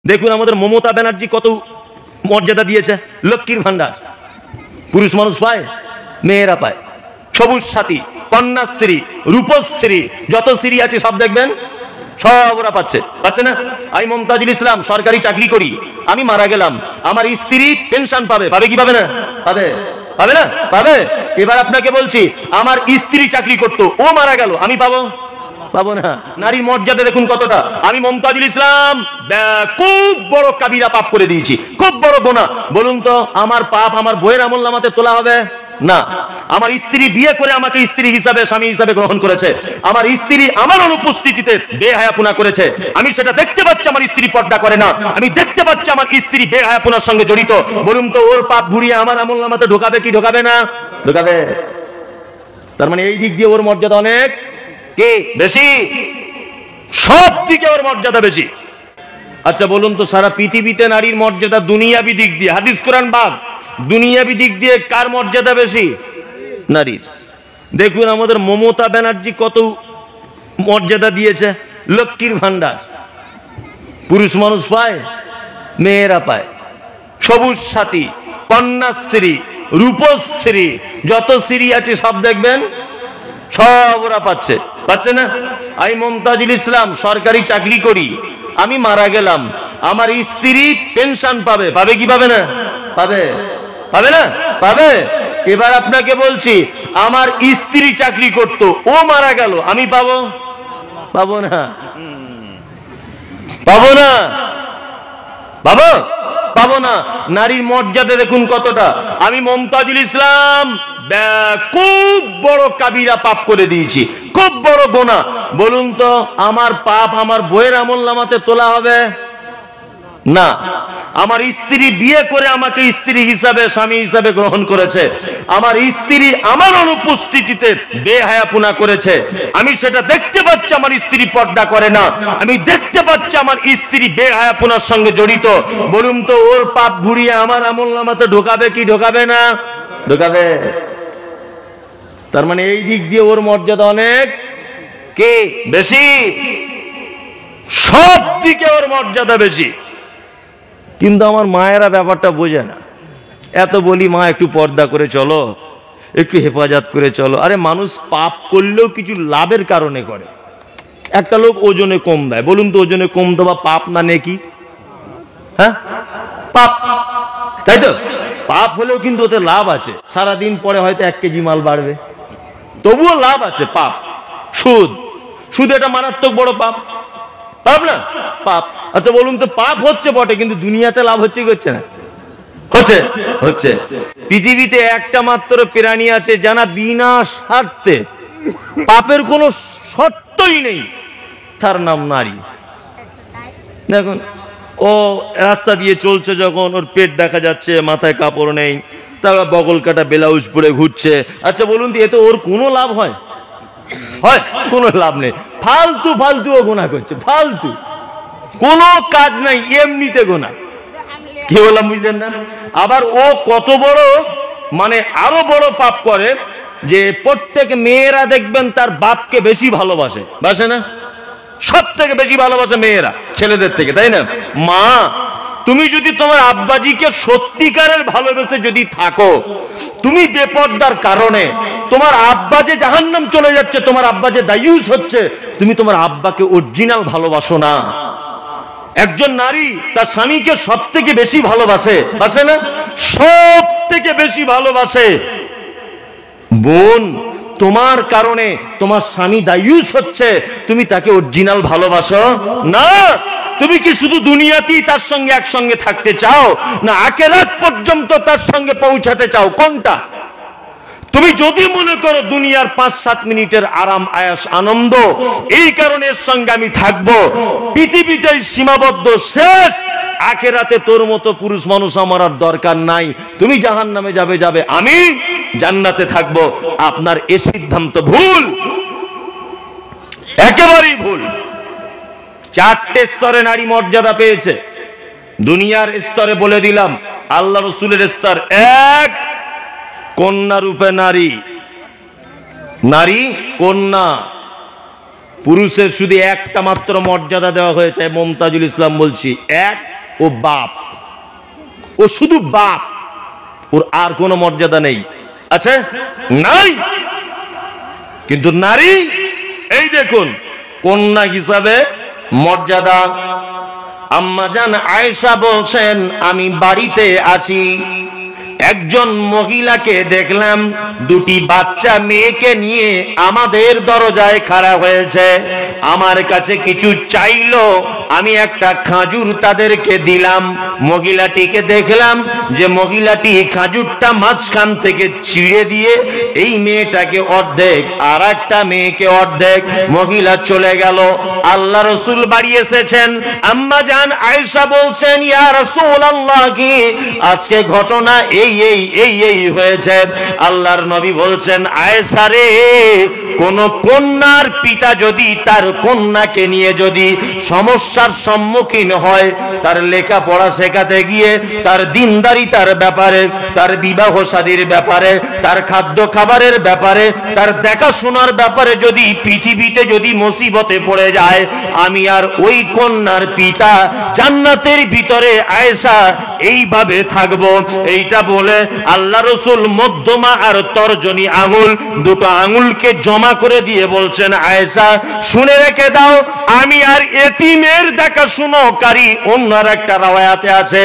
দেখুন আমাদের মমতা ব্যানার্জি কত মর্যাদা দিয়েছে, লক্ষ্মীর ভান্ডার পুরুষ মানুষ পায়, মেয়েরা পায়, সবুজ সাথী, কন্যাশ্রী, রূপশ্রী, যত শ্রী আছে সব দেখবেন সব ওরা পাচ্ছে, পাচ্ছে না? আমি মমতাজুল ইসলাম সরকারি চাকরি করি, আমি মারা গেলাম, আমার স্ত্রী পেনশন পাবে, পাবে কি পাবে না? পাবে, পাবে না? পাবে। এবার আপনাকে বলছি, আমার স্ত্রী চাকরি করতো, ও মারা গেল, আমি পাবো? পাবো না। নারীর মর্যাদা দেখুন কতটা। আমি মমতাজুল ইসলাম খুব বড় কাবিরা পাপ করে দিয়েছি, খুব বড় গুনাহ। বলুন তো আমার পাপ আমার বইয়ের আমলনামাতে তোলা হবে না? আমার স্ত্রী বিয়ে করে আমাকে স্ত্রী হিসাবে, স্বামী হিসাবে গ্রহণ করেছে, আমার স্ত্রী আমার অনুপস্থিতিতে বেহায়াপনা করেছে, আমি সেটা দেখতে পাচ্ছি আমার স্ত্রী পর্দা করে না, আমি দেখতে পাচ্ছি আমার স্ত্রী বেহায়াপনার সঙ্গে জড়িত। বলুন তো ওর পাপ ঘুরিয়ে আমার আমলনামাতে ঢোকাবে কি ঢোকাবে না? ঢোকাবে। তার মানে এই দিক দিয়ে ওর মর্যাদা অনেক কি বেশি, সব দিকে ওর মর্যাদা বেশি। আচ্ছা বলুন তো সারা পৃথিবীতে নারীর মর্যাদা দুনিয়াবি দিক দিয়ে, হাদিস কোরআন বাদ, দুনিয়াবি দিক দিয়ে কার মর্যাদা বেশি? নারীর। দেখুন আমাদের মমতা ব্যানার্জি কত মর্যাদা দিয়েছে, লক্ষ্মীর ভান্ডার পুরুষ মানুষ পায়, মেয়েরা পায়, সবুজ সাথী, কন্যাশ্রী, রূপশ্রী, যত শ্রী আছে সব দেখবেন সব ওরা পাচ্ছে, পাচ্ছে না? আমি মমতাজুল ইসলাম সরকারি চাকরি করি, আমি মারা গেলাম, আমার স্ত্রী পেনশন পাবে, পাবে কি পাবে না? পাবে, পাবে না? পাবে। এবার আপনাকে বলছি, আমার স্ত্রী চাকরি করতো, ও মারা গেল, আমি পাবো? পাবো না, পাবো না, পাবো? পাবো না। নারীর মর্যাদা দেখুন কতটা। আমি মমতাজুল ইসলাম খুব বড় কাবিরা পাপ করে দিয়েছি, খুব বড় গুনাহ। বলুন তো আমার পাপ আমার বইয়ের আমলনামাতে তোলা হবে না? আমার স্ত্রী বিয়ে করে আমাকে স্ত্রী হিসাবে, স্বামী হিসাবে গ্রহণ করেছে, আমার স্ত্রী আমার অনুপস্থিতিতে বেহায়াপনা করেছে, আমি সেটা দেখতে পাচ্ছি আমার স্ত্রী পর্দা করে না, আমি দেখতে পাচ্ছি আমার স্ত্রী বেহায়াপনার সঙ্গে জড়িত। বলুন তো ওর পাপ ঘুরিয়ে আমার আমলনামাতে ঢোকাবে কি ঢোকাবে না? ঢোকাবে। তার মানে এই দিক দিয়ে ওর মর্যাদা অনেক কি বেশি, সব দিকে ওর মর্যাদা বেশি। কিন্তু আমার মায়েরা ব্যাপারটা বোঝে না। এত বলি মা একটু পর্দা করে চলো, একটু হেফাজত করে চলো। আরে মানুষ পাপ করলেও কিছু লাভের কারণে করে। একটা লোক ওজনে কম দেয়, বলুন তো ওজনে কম দেওয়া পাপ না নেকি? হ্যাঁ পাপ, তাই তো? পাপ হলেও কিন্তু ওতে লাভ আছে, সারাদিন পরে হয়তো 1 কেজি মাল বাড়বে, তবুও লাভ আছে। পাপ, সুদ, সুদ এটা মারাত্মক বড় পাপ, পাপ না? পাপ। আচ্ছা বলুন তো পাপ হচ্ছে বটে, কিন্তু দুনিয়াতে লাভ হচ্ছে কি হচ্ছে না? হচ্ছে, হচ্ছে। পৃথিবীতে একটা মাত্র প্রাণী আছে যারা বিনা স্বার্থে, পাপের কোনো শর্তই নেই, তার নাম নারী। দেখুন ও রাস্তা দিয়ে চলছে, যখন ওর পেট দেখা যাচ্ছে, মাথায় কাপড় নেই, তারপর বগল কাটা ব্লাউজ পরে ঘুরছে। আচ্ছা বলুন তো এতে ওর কোনো লাভ হয়? হয়? কোনো লাভ নেই। ফালতু ফালতু ও গুনাহ করছে, ফালতু, কোনো কাজ নাই, এমনিতে গুনাহ। কি বললাম বুঝলেন না? আবার ও কত বড়, মানে আরো বড় পাপ করে যে প্রত্যেক মেয়েরা দেখবেন তার বাপকে বেশি ভালোবাসে, বাসে না? সব থেকে বেশি ভালোবাসে মেয়েরা ছেলেদের থেকে, তাই না? মা, তুমি যদি তোমার আব্বাজিকে সত্যিকারের ভালোবেসে যদি থাকো, তুমি বেপরদার কারণে তোমার আব্বা যে জাহান্নাম চলে যাচ্ছে, তোমার আব্বা যে দায়ুস হচ্ছে, তুমি তোমার আব্বাকে অরিজিনাল ভালোবাসো না। একজন নারী তার স্বামীকে সব থেকে বেশি ভালোবাসে, বাসে না? সব থেকে বেশি ভালোবাসে। বোন, তোমার কারণে তোমার স্বামী দায়ুস হচ্ছে, তুমি তাকে অরিজিনাল ভালোবাসো না। তুমি কি শুধু দুনিয়াতেই তার সঙ্গে একসঙ্গে থাকতে চাও, না আখিরাত পর্যন্ত তার সঙ্গে পৌঁছাতে চাও? কোনটা? তুমি যদি মনে করো দুনিয়ার 5-7 মিনিটের আরাম আয়াস আনন্দ, এই কারণে এর সঙ্গে আমি থাকবো, পৃথিবীতে সীমাবদ্ধ, শেষ, আখিরাতে তোর মতো পুরুষ মানুষ আমার আর দরকার নাই, তুমি জাহান্নামে যাবে, যাবে, আমি জান্নাতে থাকবো। আপনার এই সিদ্ধান্ত ভুল, একেবারেই ভুল। 4টে স্তরে নারী মর্যাদা পেয়েছে। দুনিয়ার স্তরে বলে দিলাম, আল্লাহ রসুলের স্তর 1, কন্যা রূপে নারী, নারী কন্যা। পুরুষের শুধু একটা মাত্র মর্যাদা দেওয়া হয়েছে, মমতাজুল ইসলাম বলছি, 1 ও বাপ, ও শুধু বাপ, ওর আর কোনো মর্যাদা নেই, আছে নাই। কিন্তু নারী, এই দেখুন কন্যা হিসাবে মর্যাদা। আম্মাজান আয়েশা বলছেন, আমি বাড়িতে আছি, একজন মহিলাকে দেখলাম দুটি বাচ্চা মেয়েকে নিয়ে আমাদের দরজায় খাড়া হয়েছে, আমার কাছে কিছু চাইলো, আমি একটা খাজুর তাদেরকে দিলাম। মহিলাটিকে দেখলাম যে মহিলাটি খাজুরটা মাঝখান থেকে ছিঁড়ে দিয়ে এই মেয়েটাকে অর্ধেক আর একটা মেয়েকে অর্ধেক, মহিলা চলে গেল। আল্লাহ রাসূল বাড়ি এসেছেন, আম্মা জান আয়েশা বলছেন, ইয়া রাসূলুল্লাহ, কি আজকে ঘটনা এই এই এই এই হয়েছে। আল্লাহর নবী বলছেন, আয়েশা রে, কোন কন্যার পিতা যদি তার কন্যাকে নিয়ে যদি সমস্যার সম্মুখীন হয়, তার লেখাপড়া শেখাতে গিয়ে, তার দিনদারিতার ব্যাপারে, তার বিবাহ শাদীর ব্যাপারে, তার খাদ্য খাবারের ব্যাপারে, তার দেখাশোনার ব্যাপারে যদি পৃথিবীতে যদি মুসিবতে পড়ে যায়, আমি আর ওই কন্যার পিতা জান্নাতের ভিতরে আয়েশা এইভাবে থাকবো। এইটা বলে আল্লাহ রাসূল মধ্যমা আর তর্জনী আঙুল, দুটো আঙুলকে জমা করে দিয়ে বলছেন, আয়েশা শুনে রেখে দাও, আমি আর এতিমের দেখাশোনাকারী, অন্যর একটা রাওয়ায়াতে আছে,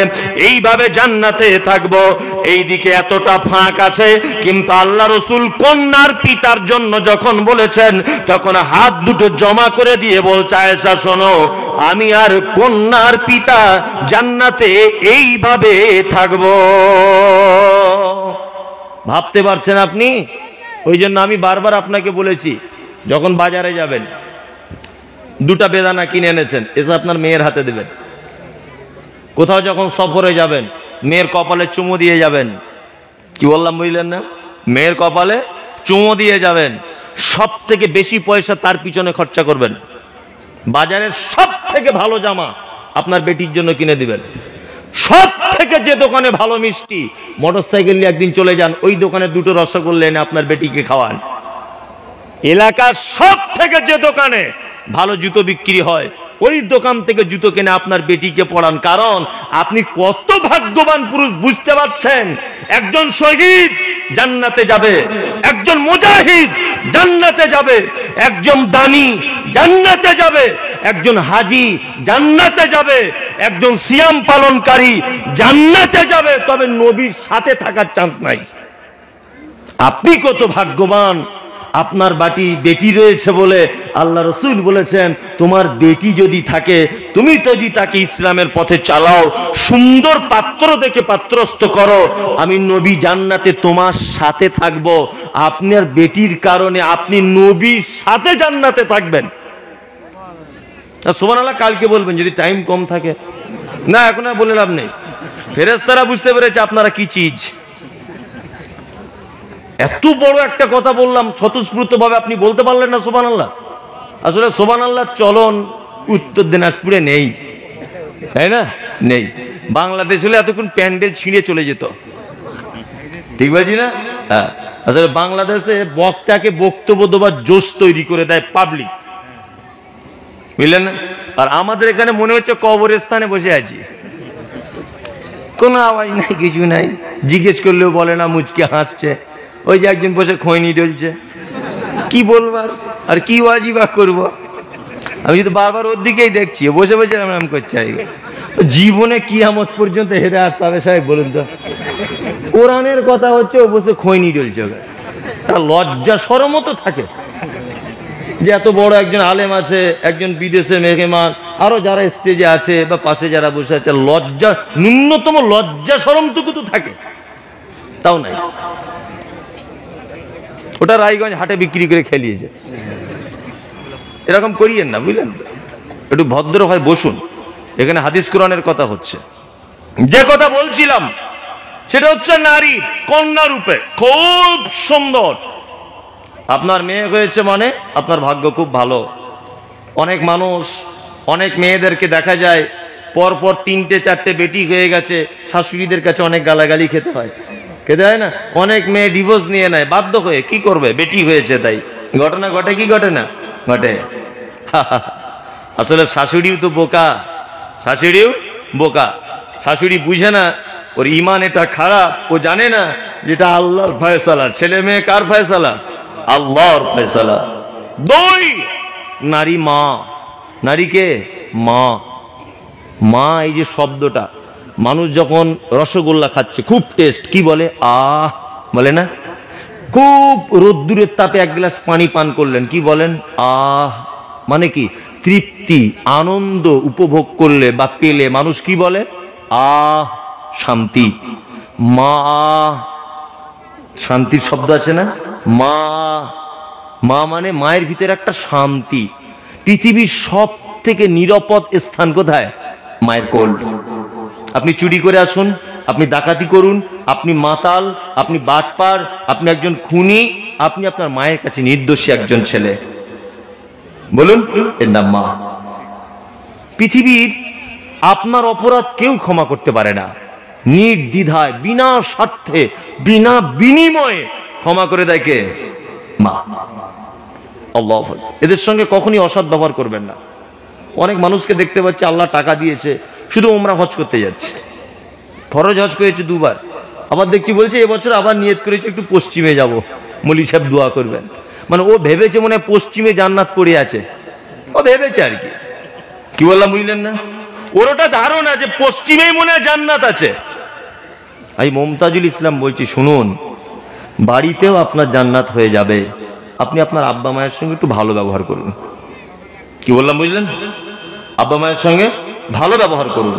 এইভাবে জান্নাতে থাকবো। এইদিকে এতটা ফাঁক আছে, কিন্তু আল্লাহ রাসূল কন্যার পিতার জন্য যখন বলেছেন, তখন হাত দুটো জমা করে দিয়ে বলছে, আয়েশা শোনো, আমি আর কন্যার পিতা জান্নাতে এইভাবে থাকবো। ভাবতে পারছেন আপনি? ওই জন্য আমি বারবার আপনাকে বলেছি, যখন বাজারে যাবেন, দুটা বেদানা কিনে এনেছেন, এসে আপনার মেয়ের হাতে দেবেন। কোথাও যখন সফরে যাবেন, মেয়ের কপালে চুমু দিয়ে যাবেন। কি বললাম বুঝলেন না? মেয়ের কপালে চুমু দিয়ে যাবেন। সব থেকে বেশি পয়সা তার পিছনে খরচা করবেন। বাজারের সব থেকে ভালো জামা আপনার বেটির জন্য কিনে দিবেন। সব থেকে যে দোকানে ভালো মিষ্টি, মোটরসাইকেল নিয়ে একদিন চলে যান, ওই দোকানে দুটো রসগোল্লা এনে আপনার বেটিকে খাওয়ান। এলাকার সব থেকে যে দোকানে ভালো জুতো বিক্রি হয়, ওই দোকান থেকে জুতো কিনে আপনার বেটিকে পড়ান। কারণ আপনি কত ভাগ্যবান পুরুষ বুঝতে পারছেন? একজন শহীদ জান্নাতে যাবে, একজন মুজাহিদ জান্নাতে যাবে, একজন দানী জান্নাতে যাবে, একজন হাজি জান্নাতে যাবে, একজন সিয়াম পালনকারী জান্নাতে যাবে, তবে নবীর সাথে থাকার চান্স নাই। আপনি কত ভাগ্যবান, আপনার বেটি রয়েছে বলে আল্লাহ রাসূল বলেছেন, তোমার বেটি যদি থাকে, তুমি যদি তাকে ইসলামের পথে চালাও, সুন্দর পাত্র দেখে পাত্রস্থ করো, আমি নবী জান্নাতে তোমার সাথে থাকবো। আপনার বেটির কারণে আপনি নবীর সাথে জান্নাতে থাকবেন। সুবহানাল্লাহ কালকে বলবেন যদি টাইম কম থাকে। না, এখন আর বলে লাভ নেই। ফেরেশতারা বুঝতে পেরেছে আপনারা কি চিজ। এত বড় একটা কথা বললাম, স্বতঃস্ফূর্ত ভাবে আপনি বলতে পারলেন না সুবহানাল্লাহ? আসলে সুবহানাল্লাহ চলন উত্তর দিনাজপুরে নেই, তাই না? নেই। বাংলাদেশ হলে এতক্ষণ প্যান্ডেল ছিঁড়ে চলে যেত, ঠিক বলছি না? হ্যাঁ, আসলে বাংলাদেশে বক্তাকে বক্তব্য দেওয়ার জোশ তৈরি করে দেয় পাবলিক, বুঝলেন না? আর আমাদের এখানে মনে হচ্ছে কবরস্থানে বসে আছি, কোনো আওয়াজ নাই, কিছু নাই, জিজ্ঞেস করলেও বলে না, মুচকে হাসছে। ওই যে একজন বসে খৈনি ডলছে, কি বলবার আর কি ওয়াজিবা করবো। আমি যদি বারবার ওর দিকেই দেখছি, বসে বসে এরম করছে। জীবনে কিয়ামত পর্যন্ত হেদায়েত পাবে সাহেব বলুন তো? কোরআনের কথা হচ্ছে, ও বসে খৈনি ডলছে। তার লজ্জা শরমও তো থাকে যে এত বড় একজন আলেম আছে, একজন বিদেশে মেহমান, আরো যারা স্টেজে আছে বা পাশে যারা বসে আছে, লজ্জা, ন্যূনতম লজ্জা শরমটুকু তো থাকে, তাও নাই। ওটা রায়গঞ্জ হাটে বিক্রি করে খেলিয়েছে। এরকম করিয়েন না, বুঝলেন? একটু ভদ্র হয় বসুন, এখানে হাদিস কোরআনের কথা হচ্ছে। যে কথা বলছিলাম সেটা হচ্ছে নারী কন্যা রূপে খুব সুন্দর। আপনার মেয়ে হয়েছে মানে আপনার ভাগ্য খুব ভালো। অনেক মানুষ, অনেক মেয়েদেরকে দেখা যায় পরপর 3-4টে বেটি হয়ে গেছে, শাশুড়িদের কাছে অনেক গালাগালি খেতে হয়, খেতে হয় না? অনেক মেয়ে ডিভোর্স নিয়ে নেয় বাধ্য হয়ে, কি করবে, বেটি হয়েছে তাই। ঘটনা ঘটে কি ঘটে না? ঘটে। আসলে শাশুড়িও তো বোকা, শাশুড়িও বোকা। শাশুড়ি বুঝে না ওর ইমান এটা খারাপ, ও জানে না যেটা আল্লাহর ফয়সালা। ছেলে মেয়ে কার ফয়সালা? আল্লাহর ফয়সালা। দুই, নারী মা। নারীকে মা। মা এই যে শব্দটা, মানুষ যখন রসগোল্লা খাচ্ছে, খুব টেস্ট, কি বলে? আহ বলে না? খুব রোদ্দুরের তাপে এক গ্লাস পানি পান করলেন, কি বলেন? আহ। মানে কি? তৃপ্তি, আনন্দ উপভোগ করলে বা পেলে মানুষ কি বলে? আহ, শান্তি। মা, শান্তির শব্দ আছে না? মা। মা মানে মায়ের ভিতরে একটা শান্তি। পৃথিবীর সব থেকে নিরাপদ স্থান কোথায়? মায়ের কোল। আপনি চুরি করে আসুন, আপনি ডাকাতি করুন, আপনি মাতাল, আপনি বাটপার, আপনি একজন খুনি, আপনি আপনার মায়ের কাছে নির্দোষী একজন ছেলে। বলুন, এর নাম মা। পৃথিবীর আপনার অপরাধ কেউ ক্ষমা করতে পারে না। নির্দ্বিধায়, বিনা স্বার্থে, বিনা বিনিময়ে ক্ষমা করে দেয় কে? মা। আল্লাহ। এদের সঙ্গে কখনই অসৎ ব্যবহার করবেন না। অনেক মানুষকে দেখতে পাচ্ছি আল্লাহ টাকা দিয়েছে, শুধু ওমরা হজ করতে যাচ্ছে, ফরজ হজ করেছে 2 বার, আবার দেখছি বলছে এবছর আবার নিয়ত করেছে একটু পশ্চিমে যাব, মৌলী সাহেব দোয়া করবেন। মানে ও ভেবেছে মনে হয় পশ্চিমে জান্নাত পড়ে আছে, ও ভেবেছে আর কি। কি বললাম বুঝলেন না? ওর ওটা ধারণা যে পশ্চিমেই মনে হয় জান্নাত আছে। আমি মমতাজুল ইসলাম বলছি, শুনুন, বাড়িতেও আপনার জান্নাত হয়ে যাবে, আপনি আপনার আব্বা মায়ের সঙ্গে একটু ভালো ব্যবহার করুন। কি বললাম বুঝলেন? আব্বা মায়ের সঙ্গে ভালো ব্যবহার করুন।